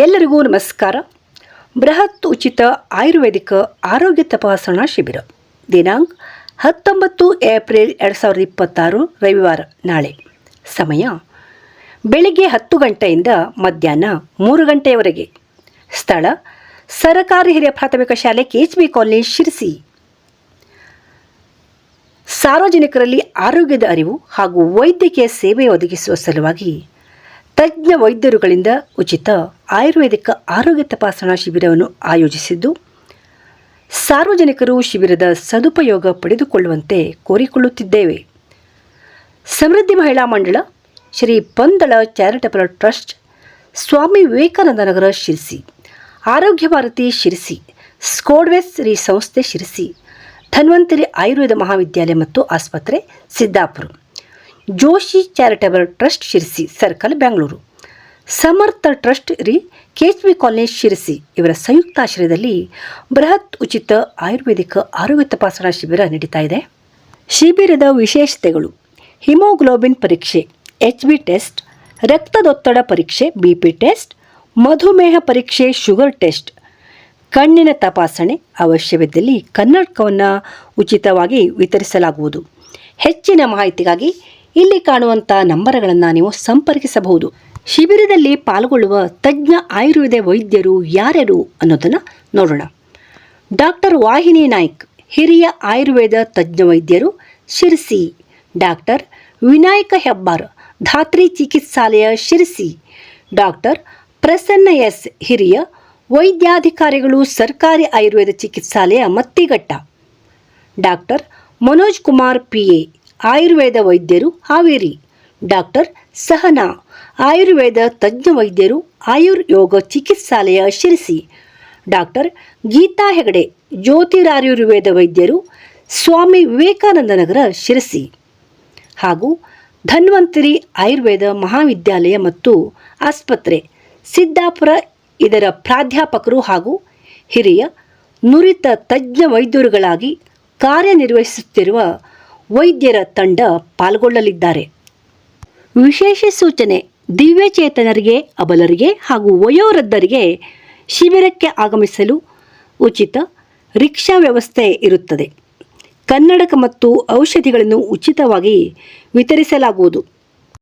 ಎಲ್ಲರಿಗೂ ನಮಸ್ಕಾರ. ಬೃಹತ್ ಉಚಿತ ಆಯುರ್ವೇದಿಕ ಆರೋಗ್ಯ ತಪಾಸಣಾ ಶಿಬಿರ ದಿನಾಂಕ 19 ಏಪ್ರಿಲ್ 2026 ರವಿವಾರ ನಾಳೆ. ಸಮಯ ಬೆಳಿಗ್ಗೆ 10 ಗಂಟೆಯಿಂದ ಮಧ್ಯಾಹ್ನ 3 ಗಂಟೆಯವರೆಗೆ. ಸ್ಥಳ ಸರಕಾರಿ ಹಿರಿಯ ಪ್ರಾಥಮಿಕ ಶಾಲೆ KHB ಕಾಲೋನಿ ಶಿರಸಿ. ಸಾರ್ವಜನಿಕರಲ್ಲಿ ಆರೋಗ್ಯದ ಅರಿವು ಹಾಗೂ ವೈದ್ಯಕೀಯ ಸೇವೆ ಒದಗಿಸುವ ಸಲುವಾಗಿ ತಜ್ಞ ವೈದ್ಯರುಗಳಿಂದ ಉಚಿತ ಆಯುರ್ವೇದಿಕ ಆರೋಗ್ಯ ತಪಾಸಣಾ ಶಿಬಿರವನ್ನು ಆಯೋಜಿಸಿದ್ದು, ಸಾರ್ವಜನಿಕರು ಶಿಬಿರದ ಸದುಪಯೋಗ ಪಡೆದುಕೊಳ್ಳುವಂತೆ ಕೋರಿಕೊಳ್ಳುತ್ತಿದ್ದೇವೆ. ಸಮೃದ್ಧಿ ಮಹಿಳಾ ಮಂಡಳ, ಶ್ರೀ ಪಂದಳ ಚಾರಿಟಬಲ್ ಟ್ರಸ್ಟ್, ಸ್ವಾಮಿ ವಿವೇಕಾನಂದ ನಗರ ಶಿರಸಿ, ಆರೋಗ್ಯ ಭಾರತಿ ಶಿರಸಿ, ಸ್ಕೋಡ್ವೆಸ್ ರಿ ಸಂಸ್ಥೆ ಶಿರಸಿ, ಧನ್ವಂತರಿ ಆಯುರ್ವೇದ ಮಹಾವಿದ್ಯಾಲಯ ಮತ್ತು ಆಸ್ಪತ್ರೆ Siddapur, Joshi charitable trust Sirsi circle Bengaluru, Samartha trust ರಿ KHB ಕಾಲೋನಿ ಶಿರಸಿ ಇವರ ಸಂಯುಕ್ತಾಶ್ರಯದಲ್ಲಿ ಬೃಹತ್ ಉಚಿತ ಆಯುರ್ವೇದಿಕ ಆರೋಗ್ಯ ತಪಾಸಣಾ ಶಿಬಿರ ನಡೀತಾ ಇದೆ. ಶಿಬಿರದ ವಿಶೇಷತೆಗಳು: ಹಿಮೋಗ್ಲೋಬಿನ್ ಪರೀಕ್ಷೆ HB ಟೆಸ್ಟ್, ರಕ್ತದೊತ್ತಡ ಪರೀಕ್ಷೆ BP ಟೆಸ್ಟ್, ಮಧುಮೇಹ ಪರೀಕ್ಷೆ ಶುಗರ್ ಟೆಸ್ಟ್, ಕಣ್ಣಿನ ತಪಾಸಣೆ, ಅವಶ್ಯವಿದ್ದಲ್ಲಿ ಕನ್ನಡಕವನ್ನು ಉಚಿತವಾಗಿ ವಿತರಿಸಲಾಗುವುದು. ಹೆಚ್ಚಿನ ಮಾಹಿತಿಗಾಗಿ ಇಲ್ಲಿ ಕಾಣುವಂಥ ನಂಬರ್ಗಳನ್ನು ನೀವು ಸಂಪರ್ಕಿಸಬಹುದು. ಶಿಬಿರದಲ್ಲಿ ಪಾಲ್ಗೊಳ್ಳುವ ತಜ್ಞ ಆಯುರ್ವೇದ ವೈದ್ಯರು ಯಾರ್ಯಾರು ಅನ್ನೋದನ್ನು ನೋಡೋಣ. ಡಾಕ್ಟರ್ ವಾಹಿನಿ ನಾಯ್ಕ್, ಹಿರಿಯ ಆಯುರ್ವೇದ ತಜ್ಞ ವೈದ್ಯರು ಶಿರಸಿ. ಡಾಕ್ಟರ್ ವಿನಾಯಕ ಹೆಬ್ಬಾರ್, ಧಾತ್ರಿ ಚಿಕಿತ್ಸಾಲಯ ಶಿರಸಿ. ಡಾಕ್ಟರ್ ಪ್ರಸನ್ನ ಎಸ್, ಹಿರಿಯ ವೈದ್ಯಾಧಿಕಾರಿಗಳು, ಸರ್ಕಾರಿ ಆಯುರ್ವೇದ ಚಿಕಿತ್ಸಾಲಯ ಮತ್ತಿಘಟ್ಟ. ಡಾಕ್ಟರ್ ಮನೋಜ್ ಕುಮಾರ್ PA, ಆಯುರ್ವೇದ ವೈದ್ಯರು ಹಾವೇರಿ. ಡಾಕ್ಟರ್ ಸಹನಾ, ಆಯುರ್ವೇದ ತಜ್ಞ ವೈದ್ಯರು, ಆಯುರ್ ಯೋಗ ಚಿಕಿತ್ಸಾಲಯ ಶಿರಸಿ. ಡಾಕ್ಟರ್ ಗೀತಾ ಹೆಗಡೆ, ಜ್ಯೋತಿರಾಯುರ್ವೇದ ವೈದ್ಯರು, ಸ್ವಾಮಿ ವಿವೇಕಾನಂದ ನಗರ ಶಿರಸಿ. ಹಾಗೂ ಧನ್ವಂತರಿ ಆಯುರ್ವೇದ ಮಹಾವಿದ್ಯಾಲಯ ಮತ್ತು ಆಸ್ಪತ್ರೆ ಸಿದ್ದಾಪುರ ಇದರ ಪ್ರಾಧ್ಯಾಪಕರು ಹಾಗೂ ಹಿರಿಯ ನುರಿತ ತಜ್ಞ ವೈದ್ಯರುಗಳಾಗಿ ಕಾರ್ಯನಿರ್ವಹಿಸುತ್ತಿರುವ ವೈದ್ಯರ ತಂಡ ಪಾಲ್ಗೊಳ್ಳಲಿದ್ದಾರೆ. ವಿಶೇಷ ಸೂಚನೆ: ದಿವ್ಯಚೇತನರಿಗೆ, ಅಬಲರಿಗೆ ಹಾಗೂ ವಯೋವೃದ್ಧರಿಗೆ ಶಿಬಿರಕ್ಕೆ ಆಗಮಿಸಲು ಉಚಿತ ರಿಕ್ಷಾ ವ್ಯವಸ್ಥೆ ಇರುತ್ತದೆ. ಕನ್ನಡಕ ಮತ್ತು ಔಷಧಿಗಳನ್ನು ಉಚಿತವಾಗಿ ವಿತರಿಸಲಾಗುವುದು.